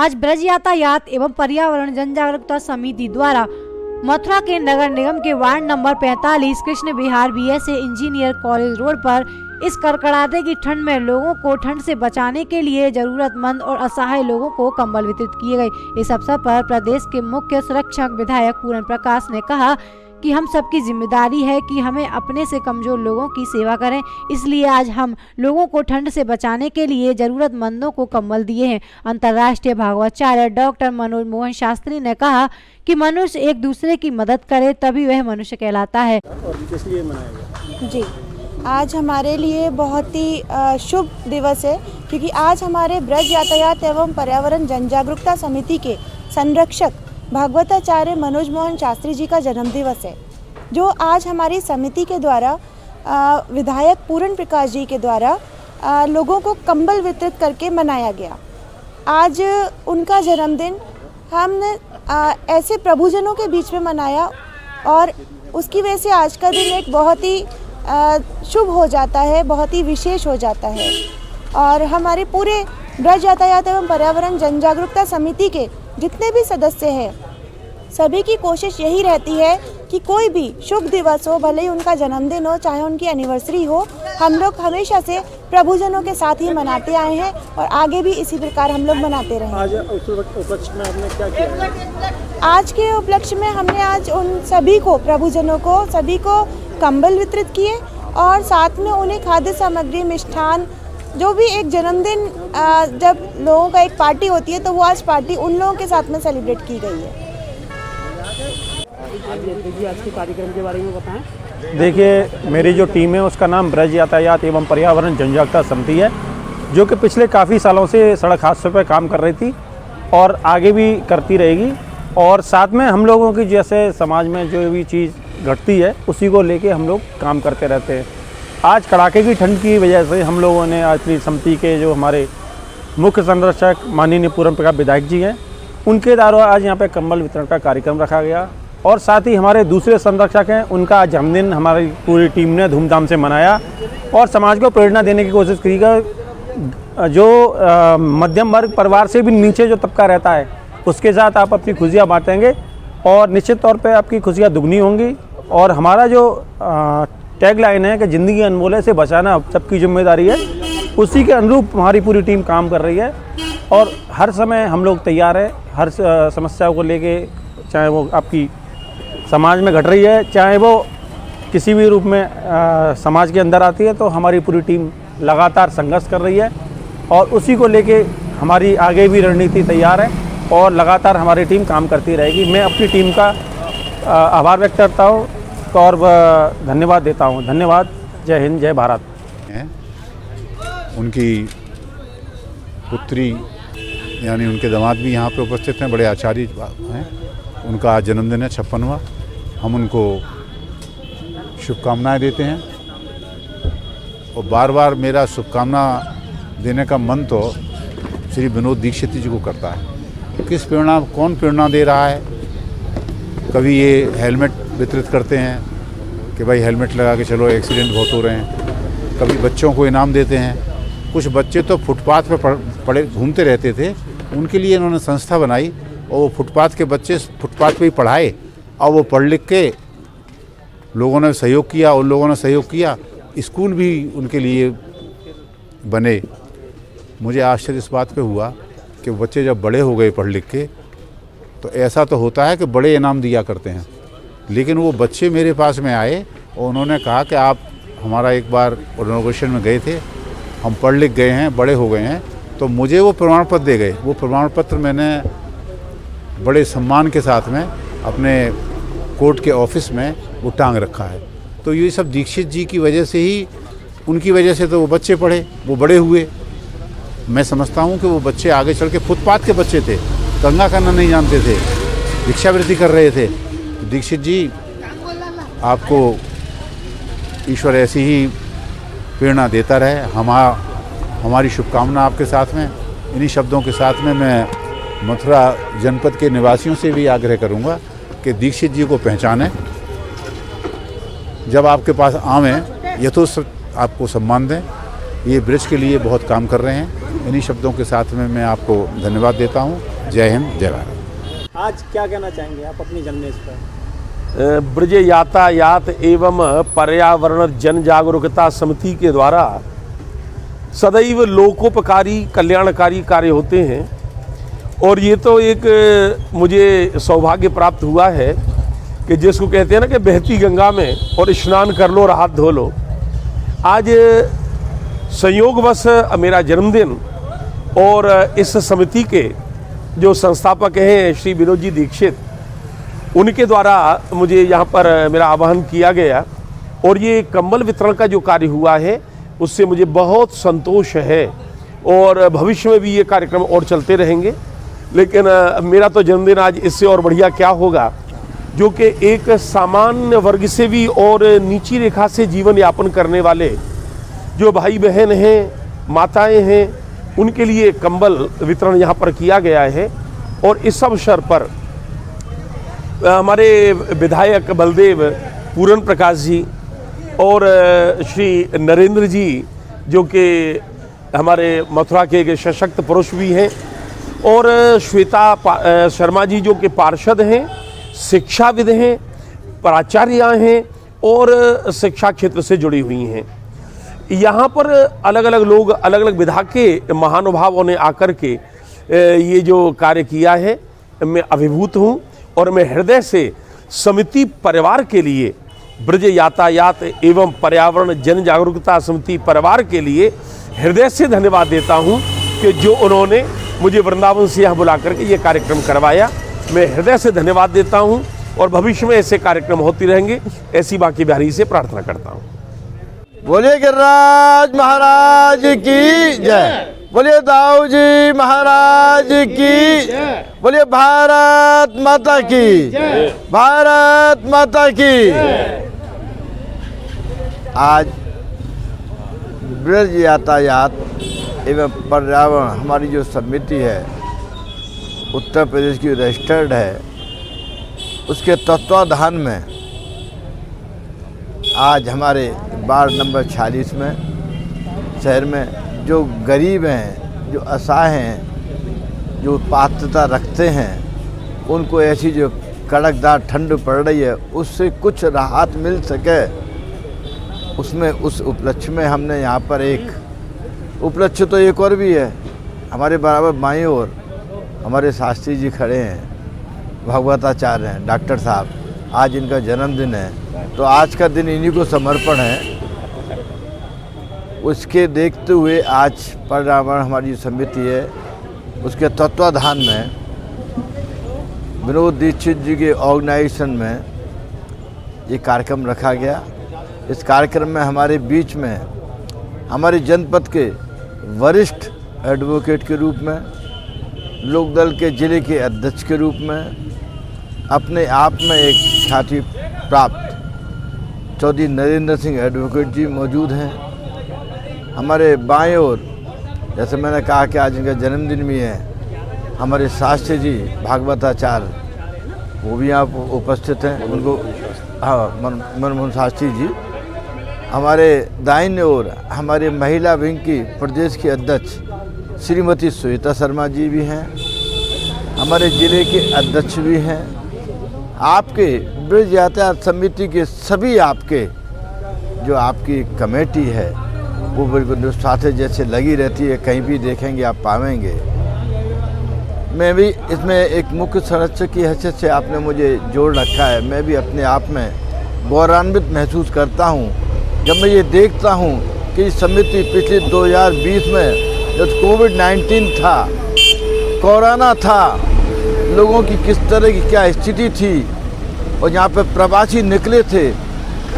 आज ब्रज यातायात एवं पर्यावरण जन जागरूकता समिति द्वारा मथुरा के नगर निगम के वार्ड नंबर 45 कृष्ण विहार बीएसए इंजीनियर कॉलेज रोड पर इस कड़कड़ाते की ठंड में लोगों को ठंड से बचाने के लिए जरूरतमंद और असहाय लोगों को कंबल वितरित किए गए। इस अवसर पर प्रदेश के मुख्य संरक्षक विधायक पूरन प्रकाश ने कहा कि हम सबकी जिम्मेदारी है कि हमें अपने से कमजोर लोगों की सेवा करें, इसलिए आज हम लोगों को ठंड से बचाने के लिए जरूरतमंदों को कंबल दिए हैं। अंतर्राष्ट्रीय भागवताचार्य डॉक्टर मनोज मोहन शास्त्री ने कहा कि मनुष्य एक दूसरे की मदद करे तभी वह मनुष्य कहलाता है। और किस लिए मनाया गया? जी, आज हमारे लिए बहुत ही शुभ दिवस है, क्योंकि आज हमारे ब्रज यातायात एवं पर्यावरण जन जागरूकता समिति के संरक्षक भागवताचार्य मनोज मोहन शास्त्री जी का जन्म दिवस है, जो आज हमारी समिति के द्वारा विधायक पूरन प्रकाश जी के द्वारा लोगों को कंबल वितरित करके मनाया गया। आज उनका जन्मदिन हमने ऐसे प्रभुजनों के बीच में मनाया और उसकी वजह से आज का दिन एक बहुत ही शुभ हो जाता है, बहुत ही विशेष हो जाता है। और हमारे पूरे ब्रज यातायात एवं पर्यावरण जन जागरूकता समिति के जितने भी सदस्य हैं, सभी की कोशिश यही रहती है कि कोई भी शुभ दिवस हो, भले ही उनका जन्मदिन हो, चाहे उनकी एनिवर्सरी हो, हम लोग हमेशा से प्रभुजनों के साथ ही मनाते आए हैं और आगे भी इसी प्रकार हम लोग मनाते रहेंगे। आज उपलक्ष्य में आपने क्या किया? आज के उपलक्ष्य में हमने आज उन सभी को, प्रभुजनों को, सभी को कंबल वितरित किए और साथ में उन्हें खाद्य सामग्री, मिष्ठान, जो भी एक जन्मदिन जब लोगों का एक पार्टी होती है तो वो आज पार्टी उन लोगों के साथ में सेलिब्रेट की गई है। आज के कार्यक्रम के बारे में बताएं। देखिए, मेरी जो टीम है उसका नाम ब्रज यातायात एवं पर्यावरण जन जागरूकता समिति है, जो कि पिछले काफ़ी सालों से सड़क हादसों पर काम कर रही थी और आगे भी करती रहेगी। और साथ में हम लोगों की जैसे समाज में जो भी चीज़ घटती है उसी को लेके हम लोग काम करते रहते हैं। आज कड़ाके की ठंड की वजह से हम लोगों ने आज अपनी समिति के जो हमारे मुख्य संरक्षक माननीय पूरन प्रकाश विधायक जी हैं, उनके द्वारा आज यहाँ पे कंबल वितरण का कार्यक्रम रखा गया। और साथ ही हमारे दूसरे संरक्षक हैं, उनका जन्मदिन हमारी पूरी टीम ने धूमधाम से मनाया और समाज को प्रेरणा देने की कोशिश की गई। जो मध्यम वर्ग परिवार से भी नीचे जो तबका रहता है उसके साथ आप अपनी खुशियाँ बांटेंगे और निश्चित तौर पे आपकी खुशियाँ दुगनी होंगी। और हमारा जो टैग लाइन है कि ज़िंदगी अनमोल है, से बचाना सबकी जिम्मेदारी है, उसी के अनुरूप हमारी पूरी टीम काम कर रही है। और हर समय हम लोग तैयार हैं हर समस्या को लेके, चाहे वो आपकी समाज में घट रही है, चाहे वो किसी भी रूप में समाज के अंदर आती है, तो हमारी पूरी टीम लगातार संघर्ष कर रही है और उसी को लेके हमारी आगे भी रणनीति तैयार है और लगातार हमारी टीम काम करती रहेगी। मैं अपनी टीम का आभार व्यक्त करता हूँ और धन्यवाद देता हूँ। धन्यवाद। जय हिंद, जय भारत। उनकी पुत्री यानी उनके दामाद भी यहाँ पे उपस्थित हैं, बड़े आचार्य हैं। उनका आज जन्मदिन है, 56वां। हम उनको शुभकामनाएं देते हैं और बार बार मेरा शुभकामना देने का मन तो श्री विनोद दीक्षित जी को करता है। कौन प्रेरणा दे रहा है? कभी ये हेलमेट वितरित करते हैं कि भाई हेलमेट लगा के चलो, एक्सीडेंट बहुत हो रहे हैं। कभी बच्चों को इनाम देते हैं। कुछ बच्चे तो फुटपाथ पे पड़े घूमते रहते थे, उनके लिए इन्होंने संस्था बनाई और वो फुटपाथ के बच्चे फुटपाथ पे ही पढ़ाए और वो पढ़ लिख के लोगों ने सहयोग किया, उन लोगों ने सहयोग किया, स्कूल भी उनके लिए बने। मुझे आश्चर्य इस बात पे हुआ कि बच्चे जब बड़े हो गए पढ़ लिख के, तो ऐसा तो होता है कि बड़े इनाम दिया करते हैं, लेकिन वो बच्चे मेरे पास में आए और उन्होंने कहा कि आप हमारा एक बार इनॉग्रेशन में गए थे, हम पढ़ लिख गए हैं, बड़े हो गए हैं, तो मुझे वो प्रमाण पत्र दे गए। वो प्रमाण पत्र मैंने बड़े सम्मान के साथ में अपने कोर्ट के ऑफिस में वो टांग रखा है। तो ये सब दीक्षित जी की वजह से ही, उनकी वजह से तो वो बच्चे पढ़े, वो बड़े हुए। मैं समझता हूँ कि वो बच्चे आगे चल के, फुटपाथ के बच्चे थे, गंगा करना नहीं जानते थे, भिक्षावृत्ति कर रहे थे। तो दीक्षित जी, आपको ईश्वर ऐसी ही प्रेरणा देता रहे। हमारी शुभकामना आपके साथ में। इन्हीं शब्दों के साथ में मैं मथुरा जनपद के निवासियों से भी आग्रह करूंगा कि दीक्षित जी को पहचानें, जब आपके पास आवें यथोचित आपको सम्मान दें। ये ब्रिज के लिए बहुत काम कर रहे हैं। इन्हीं शब्दों के साथ में मैं आपको धन्यवाद देता हूँ। जय हिंद, जय भारत। आज क्या कहना चाहेंगे आप अपनी जन्मदिन पर? ब्रज यातायात एवं पर्यावरण जन जागरूकता समिति के द्वारा सदैव लोकोपकारी कल्याणकारी कार्य होते हैं और ये तो एक मुझे सौभाग्य प्राप्त हुआ है कि जिसको कहते हैं ना कि बहती गंगा में और स्नान कर लो और हाथ धो लो। आज संयोगवश मेरा जन्मदिन और इस समिति के जो संस्थापक हैं श्री विनोद जी दीक्षित, उनके द्वारा मुझे यहाँ पर मेरा आह्वान किया गया और ये कंबल वितरण का जो कार्य हुआ है उससे मुझे बहुत संतोष है और भविष्य में भी ये कार्यक्रम और चलते रहेंगे। लेकिन मेरा तो जन्मदिन आज इससे और बढ़िया क्या होगा, जो कि एक सामान्य वर्ग से भी और नीची रेखा से जीवन यापन करने वाले जो भाई बहन हैं, माताएं हैं, उनके लिए कंबल वितरण यहाँ पर किया गया है। और इस अवसर पर हमारे विधायक बलदेव पूरन प्रकाश जी और श्री नरेंद्र जी जो कि हमारे मथुरा के एक सशक्त पुरुष भी हैं और श्वेता शर्मा जी जो कि पार्षद हैं, शिक्षाविद हैं, प्राचार्य हैं और शिक्षा क्षेत्र से जुड़ी हुई हैं। यहाँ पर अलग अलग लोग, अलग अलग विधा के महानुभावों ने आकर के ये जो कार्य किया है, मैं अभिभूत हूँ और मैं हृदय से समिति परिवार के लिए, ब्रज यातायात एवं पर्यावरण जन जागरूकता समिति परिवार के लिए हृदय से धन्यवाद देता हूँ कि जो उन्होंने मुझे वृंदावन से यहाँ बुला करके ये कार्यक्रम करवाया। मैं हृदय से धन्यवाद देता हूँ और भविष्य में ऐसे कार्यक्रम होते रहेंगे, ऐसी बाकी बिहारी से प्रार्थना करता हूँ। बोलिए गिरिराज महाराज की जय, बोलिए दाऊ जी महाराज की, बोलिए भारत माता की, भारत माता की। आज ब्रज यातायात एवं पर्यावरण हमारी जो समिति है, उत्तर प्रदेश की रजिस्टर्ड है, उसके तत्वाधान में आज हमारे वार्ड नंबर 46 में शहर में जो गरीब हैं, जो असहाय हैं, जो पात्रता रखते हैं, उनको ऐसी जो कड़कदार ठंड पड़ रही है उससे कुछ राहत मिल सके, उसमें उस उपलक्ष्य में हमने यहाँ पर एक उपलक्ष्य तो एक और भी है। हमारे बराबर बाईं ओर हमारे शास्त्री जी खड़े हैं, भागवताचार्य हैं, डॉक्टर साहब, आज इनका जन्मदिन है तो आज का दिन इन्हीं को समर्पण है। उसके देखते हुए आज पर्यावरण हमारी समिति है, उसके तत्वाधान में विनोद दीक्षित जी के ऑर्गेनाइजेशन में ये कार्यक्रम रखा गया। इस कार्यक्रम में हमारे बीच में हमारे जनपद के वरिष्ठ एडवोकेट के रूप में, लोकदल के जिले के अध्यक्ष के रूप में, अपने आप में एक ख्याति प्राप्त चौधरी नरेंद्र सिंह एडवोकेट जी मौजूद हैं। हमारे बाएं ओर, जैसे मैंने कहा कि आज इनका जन्मदिन भी है, हमारे शास्त्री जी भागवताचार्य वो भी यहाँ उपस्थित हैं, उनको मनमोहन शास्त्री जी। हमारे दाहिने ओर हमारे महिला विंग की प्रदेश की अध्यक्ष श्रीमती श्वेता शर्मा जी भी हैं, हमारे ज़िले के अध्यक्ष भी हैं। आपके ब्रज यातायात समिति के सभी आपके जो आपकी कमेटी है वो बिल्कुल साथ जैसे लगी रहती है, कहीं भी देखेंगे आप पावेंगे। मैं भी इसमें एक मुख्य संरक्षक की हैसियत से आपने मुझे जोड़ रखा है। मैं भी अपने आप में गौरवान्वित महसूस करता हूँ जब मैं ये देखता हूँ कि समिति पिछले 2020 में जब कोविड-19 था, कोरोना था, लोगों की किस तरह की क्या स्थिति थी और यहाँ पे प्रवासी निकले थे,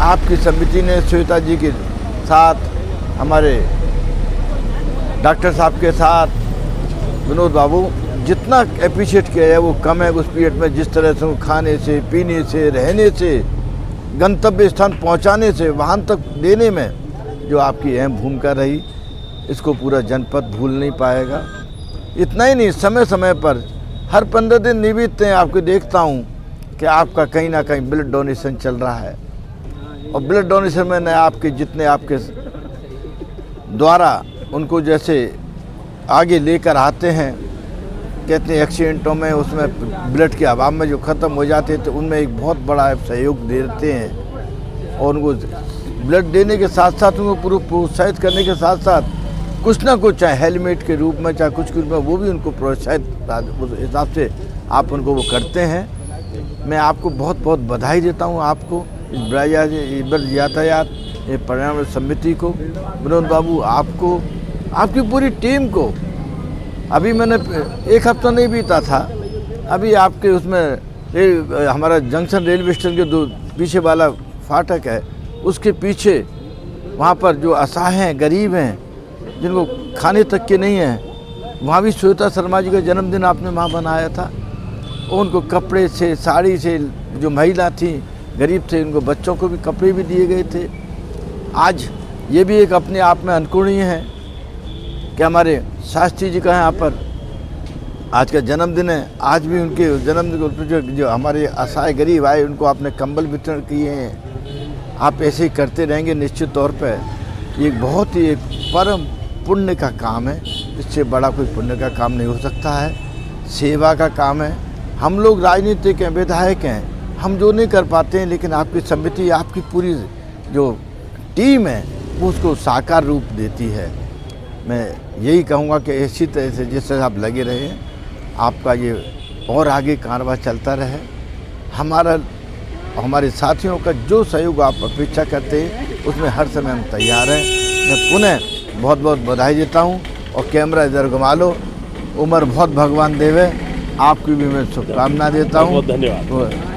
आपकी समिति ने श्वेता जी के साथ, हमारे डॉक्टर साहब के साथ, विनोद बाबू जितना अप्रिशिएट किया है वो कम है। उस पीरियड में जिस तरह से खाने से, पीने से, रहने से, गंतव्य स्थान पहुंचाने से, वाहन तक देने में जो आपकी अहम भूमिका रही, इसको पूरा जनपद भूल नहीं पाएगा। इतना ही नहीं, समय समय पर हर 15 दिन निमित्त हैं आपको देखता हूं कि आपका कहीं ना कहीं ब्लड डोनेशन चल रहा है और ब्लड डोनेशन में आपके जितने आपके द्वारा उनको जैसे आगे लेकर आते हैं कहते हैं एक्सीडेंटों में उसमें ब्लड के अभाव में जो ख़त्म हो जाते थे उनमें एक बहुत बड़ा सहयोग देते हैं और उनको ब्लड देने के साथ साथ उनको पूरा प्रोत्साहित करने के साथ साथ कुछ ना कुछ चाहे हेलमेट के रूप में चाहे कुछ के रूप में वो भी उनको प्रोत्साहित उस हिसाब से आप उनको वो करते हैं। मैं आपको बहुत बहुत बधाई देता हूँ आपको इस ब्रज यातायात ये पर्यावरण समिति को, विनोद बाबू आपको, आपकी पूरी टीम को। अभी मैंने एक हफ्ता नहीं बीता था, अभी आपके उसमें हमारा जंक्शन रेलवे स्टेशन के दो पीछे वाला फाटक है, उसके पीछे वहाँ पर जो असहाय हैं, गरीब हैं, जिनको खाने तक के नहीं हैं, वहाँ भी श्वेता शर्मा जी का जन्मदिन आपने वहाँ बनाया था। उनको कपड़े से, साड़ी से, जो महिला थी, गरीब थे, उनको बच्चों को भी कपड़े भी दिए गए थे। आज ये भी एक अपने आप में अनुकरणीय है कि हमारे शास्त्री जी का यहाँ पर आज का जन्मदिन है। आज भी उनके जन्मदिन को जो हमारे असहाय गरीब आए उनको आपने कंबल वितरण किए हैं। आप ऐसे ही करते रहेंगे निश्चित तौर पर। ये बहुत ही एक परम पुण्य का काम है, इससे बड़ा कोई पुण्य का काम नहीं हो सकता है। सेवा का काम है। हम लोग राजनीतिक हैं, विधायक हैं, हम जो नहीं कर पाते हैं, लेकिन आपकी समिति, आपकी पूरी जो टीम है वो उसको साकार रूप देती है। मैं यही कहूँगा कि इसी तरह से जिस तरह आप लगे रहे, आपका ये और आगे कारवां चलता रहे। हमारे साथियों का जो सहयोग आप अपेक्षा करते हैं उसमें हर समय हम तैयार हैं। मैं पुनः बहुत बहुत बधाई देता हूँ और कैमरा इधर घुमा लो। उम्र बहुत भगवान देवे, आपकी भी मैं शुभकामना देता हूँ। बहुत धन्यवाद।